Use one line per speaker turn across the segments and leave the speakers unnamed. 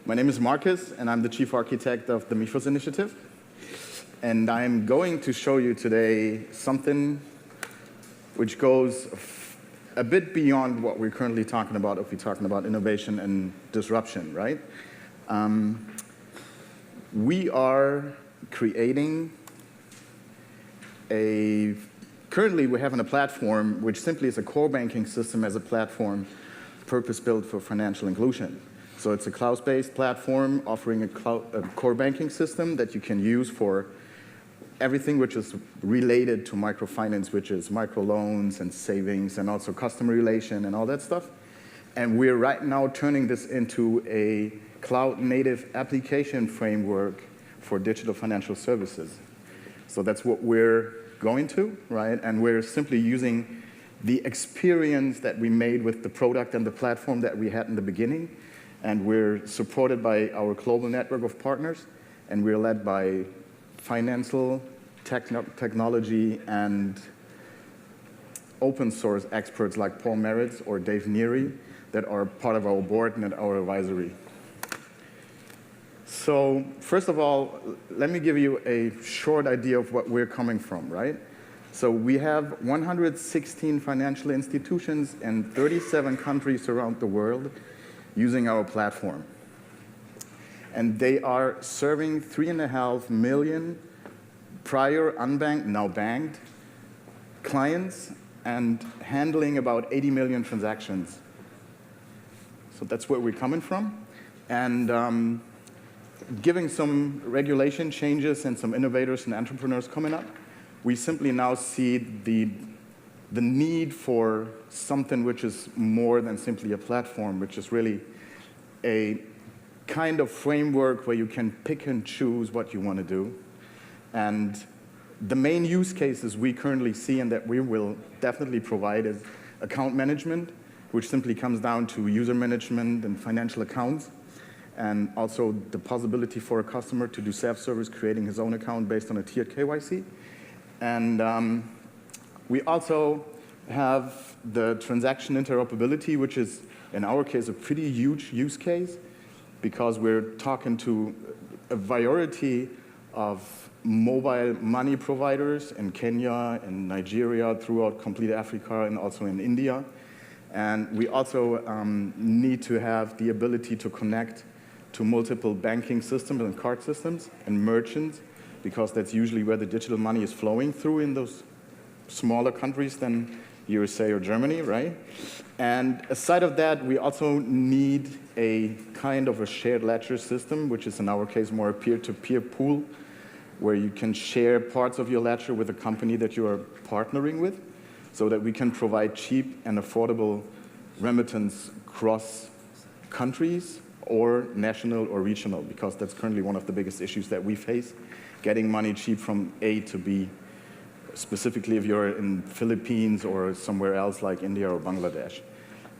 My name is Marcus, and I'm the chief architect of the Mifos Initiative. And I'm going to show you today something which goes a bit beyond what we're currently talking about if we're talking about innovation and disruption, right? We are creating currently we're having a platform which simply is a core banking system as a platform purpose-built for financial inclusion. So it's a cloud-based platform offering a core banking system that you can use for everything which is related to microfinance, which is microloans and savings and also customer relation and all that stuff. And we're right now turning this into a cloud-native application framework for digital financial services. So that's what we're going to, right? And we're simply using the experience that we made with the product and the platform that we had in the beginning. And we're supported by our global network of partners. And we're led by financial, technology, and open source experts like Paul Merritz or Dave Neary that are part of our board and our advisory. So first of all, let me give you a short idea of what we're coming from, right? So we have 116 financial institutions in 37 countries around the world using our platform. And they are serving 3.5 million prior unbanked, now banked clients and handling about 80 million transactions. So that's where we're coming from. And given some regulation changes and some innovators and entrepreneurs coming up, we simply now see the need for something which is more than simply a platform, which is really a kind of framework where you can pick and choose what you want to do. And the main use cases we currently see and that we will definitely provide is account management, which simply comes down to user management and financial accounts, and also the possibility for a customer to do self-service, creating his own account based on a tiered KYC. And we also have the transaction interoperability, which is, in our case, a pretty huge use case because we're talking to a variety of mobile money providers in Kenya, in Nigeria, throughout complete Africa, and also in India. And we also need to have the ability to connect to multiple banking systems and card systems and merchants, because that's usually where the digital money is flowing through in those smaller countries than USA or Germany, right? And aside of that, we also need a kind of a shared ledger system, which is in our case more a peer-to-peer pool, where you can share parts of your ledger with a company that you are partnering with, so that we can provide cheap and affordable remittance across countries or national or regional, because that's currently one of the biggest issues that we face, getting money cheap from A to B, specifically if you're in Philippines or somewhere else like India or Bangladesh.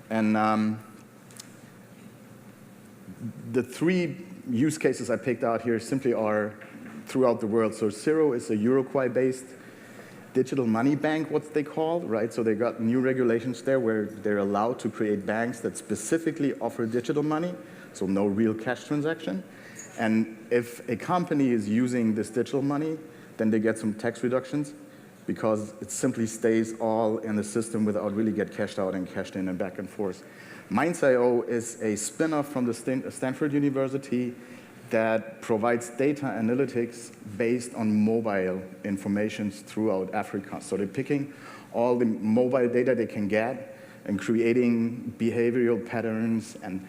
And the three use cases I picked out here simply are throughout the world. So Zero is a Uruguay-based digital money bank, what they call, right? So they got new regulations there where they're allowed to create banks that specifically offer digital money, so no real cash transaction. And if a company is using this digital money, then they get some tax reductions because it simply stays all in the system without really get cashed out and cashed in and back and forth. Minds.io is a spin-off from the Stanford University that provides data analytics based on mobile information throughout Africa. So they're picking all the mobile data they can get and creating behavioral patterns and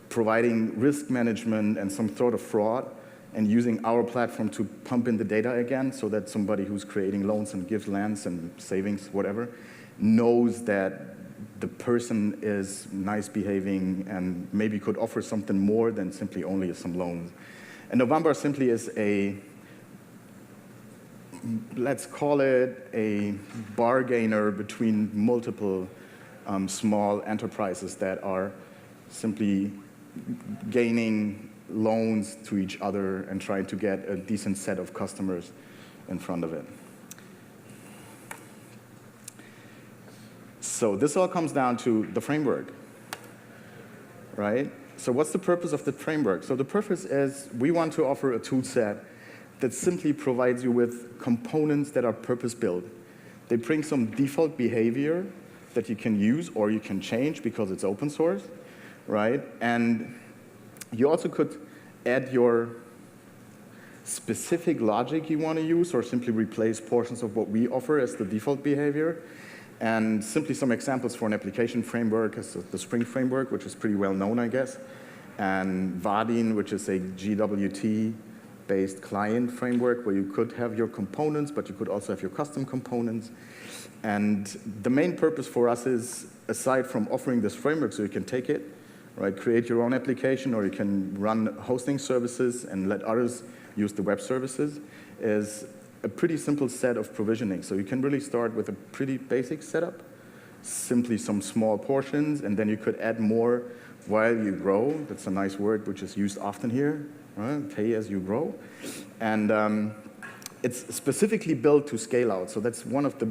providing risk management and some sort of fraud, and using our platform to pump in the data again so that somebody who's creating loans and gives lands and savings, whatever, knows that the person is nice behaving and maybe could offer something more than simply only some loans. And November simply is a, let's call it a bargainer between multiple small enterprises that are simply gaining loans to each other and trying to get a decent set of customers in front of it. So this all comes down to the framework, right? So what's the purpose of the framework? So the purpose is we want to offer a tool set that simply provides you with components that are purpose-built. They bring some default behavior that you can use or you can change because it's open source, right? And you also could add your specific logic you want to use or simply replace portions of what we offer as the default behavior. And simply some examples for an application framework is the Spring framework, which is pretty well known, I guess, and Vaadin, which is a GWT-based client framework where you could have your components, but you could also have your custom components. And the main purpose for us is, aside from offering this framework so you can take it, right, create your own application, or you can run hosting services and let others use the web services, is a pretty simple set of provisioning. So you can really start with a pretty basic setup, simply some small portions, and then you could add more while you grow. That's a nice word which is used often here, right? Pay as you grow. And it's specifically built to scale out. So that's one of the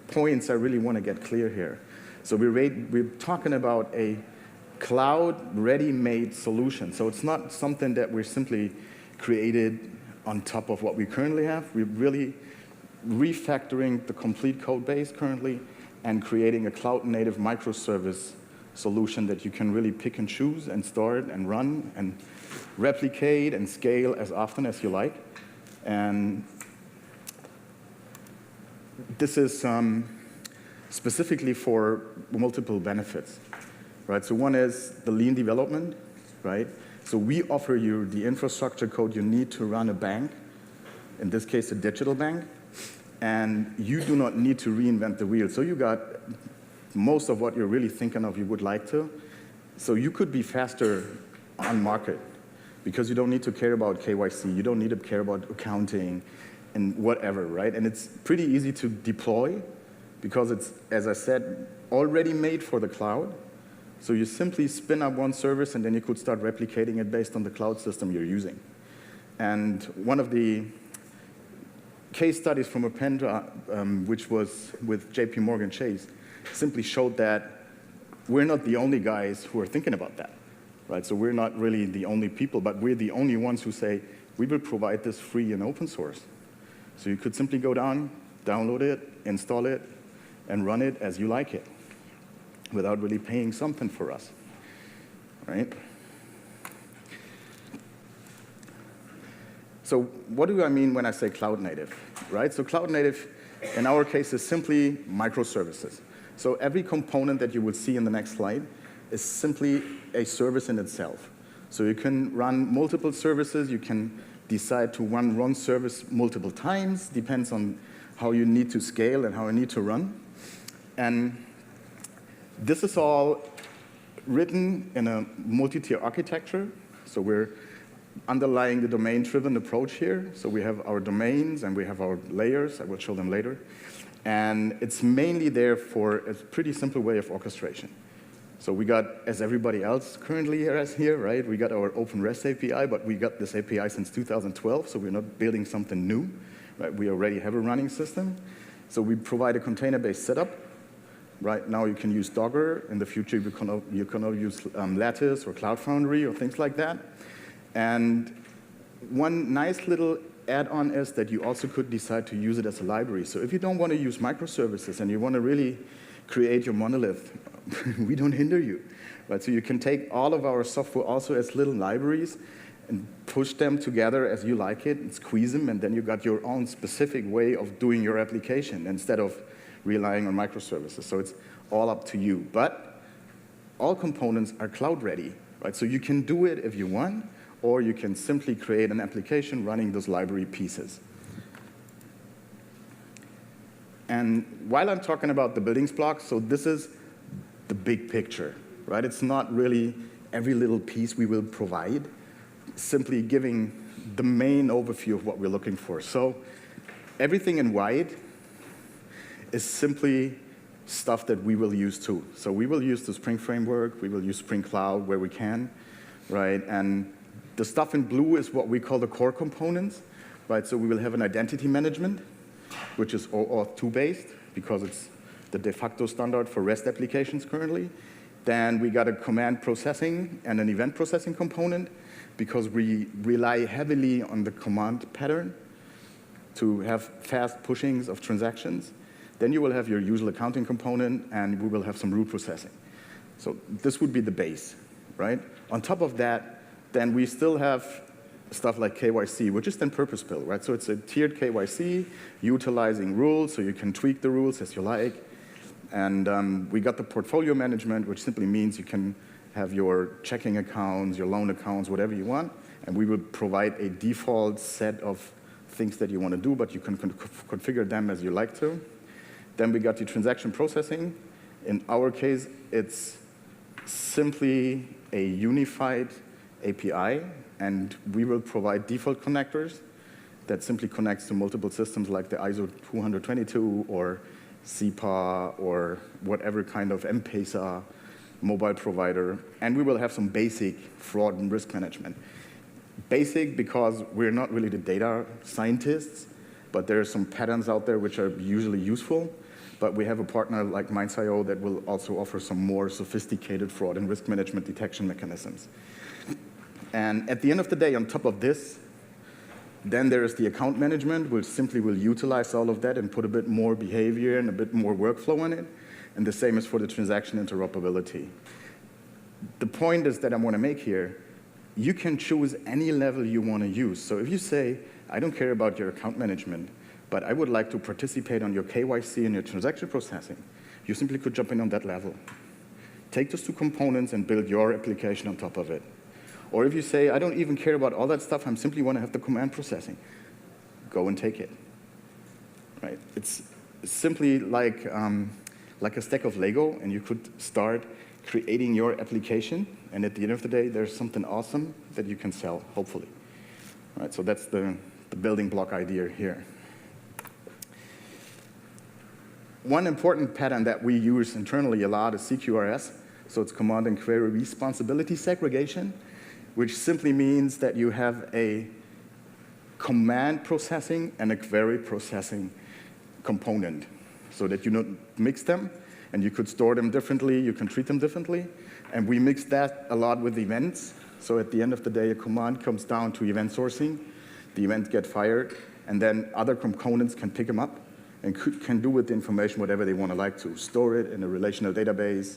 points I really want to get clear here. So we're talking about a cloud ready-made solution. So it's not something that we're simply created on top of what we currently have. We're really refactoring the complete code base currently and creating a cloud-native microservice solution that you can really pick and choose and start and run and replicate and scale as often as you like. And this is specifically for multiple benefits, right? So one is the lean development, right? So we offer you the infrastructure code you need to run a bank, in this case a digital bank, and you do not need to reinvent the wheel. So you got most of what you're really thinking of you would like to. So you could be faster on market because you don't need to care about KYC, you don't need to care about accounting and whatever, right? And it's pretty easy to deploy because it's, as I said, already made for the cloud. So you simply spin up one service, and then you could start replicating it based on the cloud system you're using. And one of the case studies from Appendra, which was with JP Morgan Chase, simply showed that we're not the only guys who are thinking about that, right? So we're not really the only people, but we're the only ones who say, we will provide this free and open source. So you could simply go down, download it, install it, and run it as you like it, without really paying something for us, right? So what do I mean when I say cloud native, right? So cloud native, in our case, is simply microservices. So every component that you will see in the next slide is simply a service in itself. So you can run multiple services, you can decide to run one service multiple times, depends on how you need to scale and how you need to run. And this is all written in a multi-tier architecture. So we're underlying the domain-driven approach here. So we have our domains and we have our layers. I will show them later. And it's mainly there for a pretty simple way of orchestration. So we got, as everybody else currently has here, right? We got our Open REST API, but we got this API since 2012, so we're not building something new, right? We already have a running system. So we provide a container-based setup. Right now you can use Docker. In the future you can use Lattice or Cloud Foundry or things like that. And one nice little add-on is that you also could decide to use it as a library. So if you don't want to use microservices and you want to really create your monolith, we don't hinder you. Right? So you can take all of our software also as little libraries and push them together as you like it and squeeze them, and then you got your own specific way of doing your application instead of relying on microservices. So it's all up to you. But all components are cloud ready, right? So you can do it if you want, or you can simply create an application running those library pieces. And while I'm talking about the building blocks, so this is the big picture, right? It's not really every little piece we will provide, simply giving the main overview of what we're looking for. So everything in white is simply stuff that we will use too. So we will use the Spring framework, we will use Spring Cloud where we can, right? And the stuff in blue is what we call the core components, right? So we will have an identity management, which is OAuth 2 based, because it's the de facto standard for REST applications currently. Then we got a command processing and an event processing component because we rely heavily on the command pattern to have fast pushings of transactions. Then you will have your usual accounting component, and we will have some root processing. So this would be the base, right? On top of that, then we still have stuff like KYC, which is then purpose-built, right? So it's a tiered KYC, utilizing rules, so you can tweak the rules as you like. And we got the portfolio management, which simply means you can have your checking accounts, your loan accounts, whatever you want, and we will provide a default set of things that you want to do, but you can configure them as you like to. Then we got the transaction processing. In our case, it's simply a unified API, and we will provide default connectors that simply connects to multiple systems like the ISO 222 or SEPA or whatever kind of M-Pesa mobile provider. And we will have some basic fraud and risk management. Basic because we're not really the data scientists, but there are some patterns out there which are usually useful. But we have a partner like Minds.io that will also offer some more sophisticated fraud and risk management detection mechanisms. And at the end of the day, on top of this, then there is the account management, which simply will utilize all of that and put a bit more behavior and a bit more workflow in it. And the same is for the transaction interoperability. The point is that I want to make here, you can choose any level you want to use. So if you say, I don't care about your account management, but I would like to participate on your KYC and your transaction processing, you simply could jump in on that level. Take those two components and build your application on top of it. Or if you say, I don't even care about all that stuff, I simply want to have the command processing, go and take it. Right? It's simply like a stack of Lego, and you could start creating your application, and at the end of the day, there's something awesome that you can sell, hopefully. Right? So that's the building block idea here. One important pattern that we use internally a lot is CQRS, so it's command and query responsibility segregation, which simply means that you have a command processing and a query processing component so that you don't mix them, and you could store them differently, you can treat them differently. And we mix that a lot with events. So at the end of the day, a command comes down to event sourcing, the event gets fired, and then other components can pick them up and can do with the information whatever they want to like to, store it in a relational database,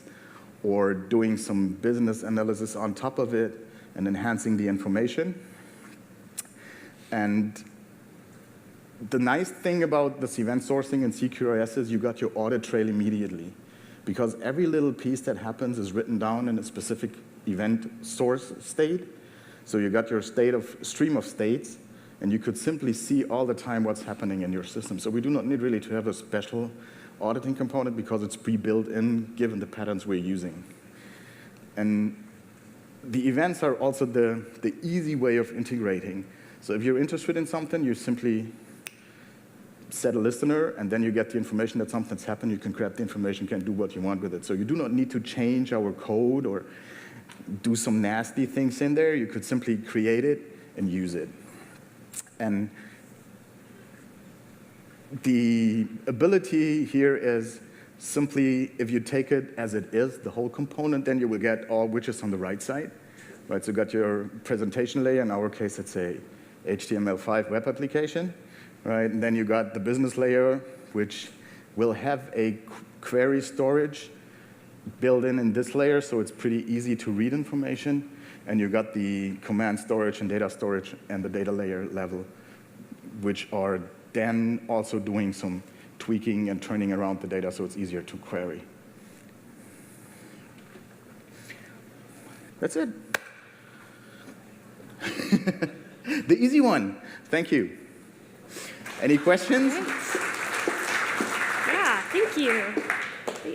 or doing some business analysis on top of it, and enhancing the information. And the nice thing about this event sourcing and CQRS is you got your audit trail immediately, because every little piece that happens is written down in a specific event source state. So you got your stream of states, and you could simply see all the time what's happening in your system. So we do not need really to have a special auditing component because it's pre-built in, given the patterns we're using. And the events are also the easy way of integrating. So if you're interested in something, you simply set a listener, and then you get the information that something's happened. You can grab the information, can do what you want with it. So you do not need to change our code or do some nasty things in there. You could simply create it and use it. And the ability here is simply, if you take it as it is, the whole component, then you will get all widgets on the right side. Right, so you got your presentation layer. In our case, it's a HTML5 web application. Right, and then you got the business layer, which will have a query storage built in this layer, so it's pretty easy to read information. And you got the command storage and data storage and the data layer level, which are then also doing some tweaking and turning around the data so it's easier to query. That's it. The easy one. Thank you. Any questions?
Yeah, thank you.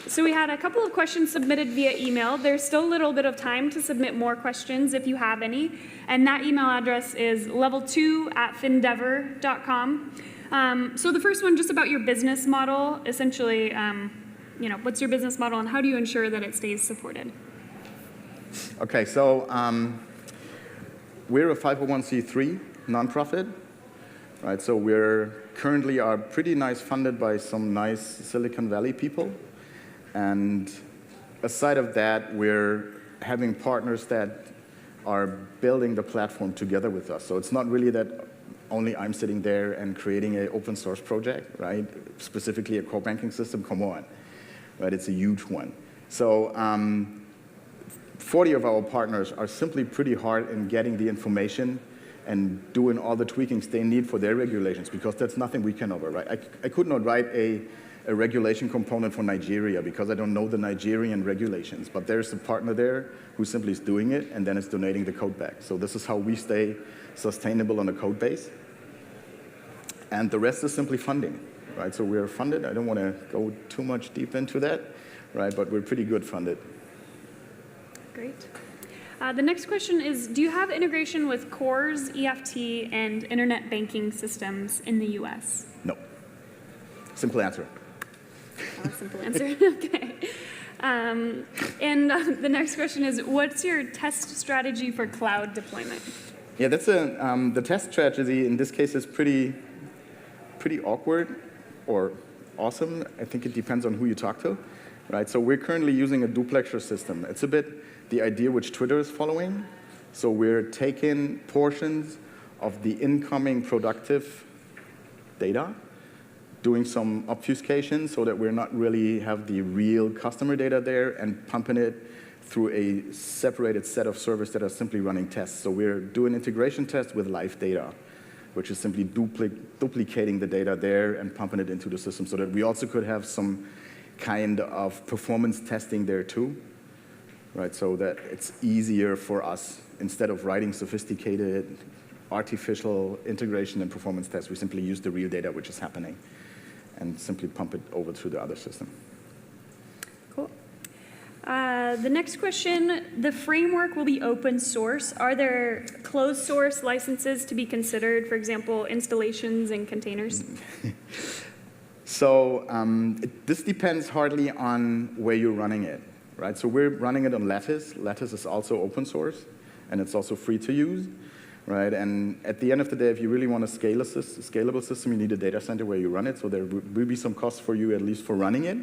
So we had a couple of questions submitted via email. There's still a little bit of time to submit more questions if you have any. And that email address is level2@FinDEVr.com. So the first one, just about your business model. Essentially, what's your business model and how do you ensure that it stays supported?
Okay, so we're a 501c3 nonprofit. Right, so we're currently are pretty nice funded by some nice Silicon Valley people. And aside of that, we're having partners that are building the platform together with us. So it's not really that only I'm sitting there and creating an open source project, right? Specifically a core banking system, come on, right? It's a huge one. So 40 of our partners are simply pretty hard in getting the information and doing all the tweakings they need for their regulations, because that's nothing we can override. I could not write a regulation component for Nigeria because I don't know the Nigerian regulations, but there's a partner there who simply is doing it and then is donating the code back. So this is how we stay sustainable on a code base. And the rest is simply funding, right? So we're funded. I don't want to go too much deep into that, right? But we're pretty good funded.
Great. The next question is, do you have integration with Cores, EFT, and internet banking systems in the US?
No. Simple answer.
Oh, a simple answer. Okay. The next question is, what's your test strategy for cloud deployment?
Yeah, that's the test strategy in this case is pretty awkward or awesome. I think it depends on who you talk to, right? So we're currently using a duplexer system. It's a bit the idea which Twitter is following. So we're taking portions of the incoming productive data, doing some obfuscation so that we're not really have the real customer data there, and pumping it through a separated set of servers that are simply running tests. So we're doing integration tests with live data, which is simply duplicating the data there and pumping it into the system so that we also could have some kind of performance testing there too, right? So that it's easier for us, instead of writing sophisticated artificial integration and performance tests, we simply use the real data which is happening and simply pump it over to the other system.
Cool. The next question, the framework will be open source. Are there closed source licenses to be considered, for example, installations and containers?
So this depends hardly on where you're running it, right? So we're running it on Lattice. Lattice is also open source, and it's also free to use, right? And at the end of the day, if you really want a scalable system, you need a data center where you run it. So there will be some cost for you, at least for running it.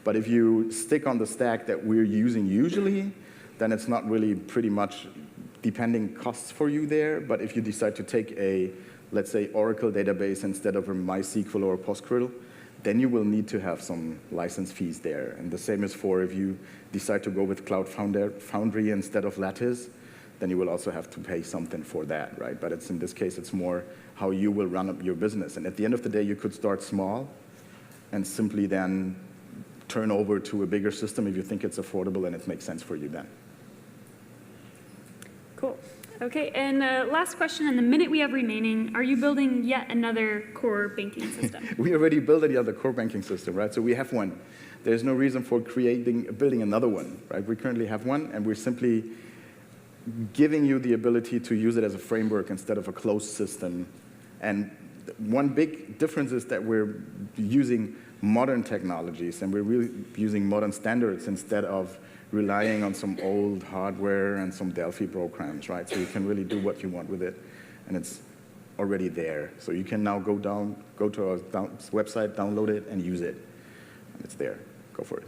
But if you stick on the stack that we're using usually, then it's not really pretty much depending costs for you there. But if you decide to take a, let's say, Oracle database instead of a MySQL or a PostgreSQL, then you will need to have some license fees there. And the same is for if you decide to go with Cloud Foundry instead of Lattice, then you will also have to pay something for that, right? But it's, in this case, it's more how you will run up your business. And at the end of the day, you could start small and simply then turn over to a bigger system if you think it's affordable and it makes sense for you then.
Cool. Okay, and last question, in the minute we have remaining, are you building yet another core banking system?
We already built the other core banking system, right? So we have one. There's no reason for building another one, right? We currently have one, and we're simply giving you the ability to use it as a framework instead of a closed system. And one big difference is that we're using modern technologies, and we're really using modern standards instead of relying on some old hardware and some Delphi programs, right? So you can really do what you want with it, and it's already there. So you can now go to our website, download it, and use it. And it's there. Go for it.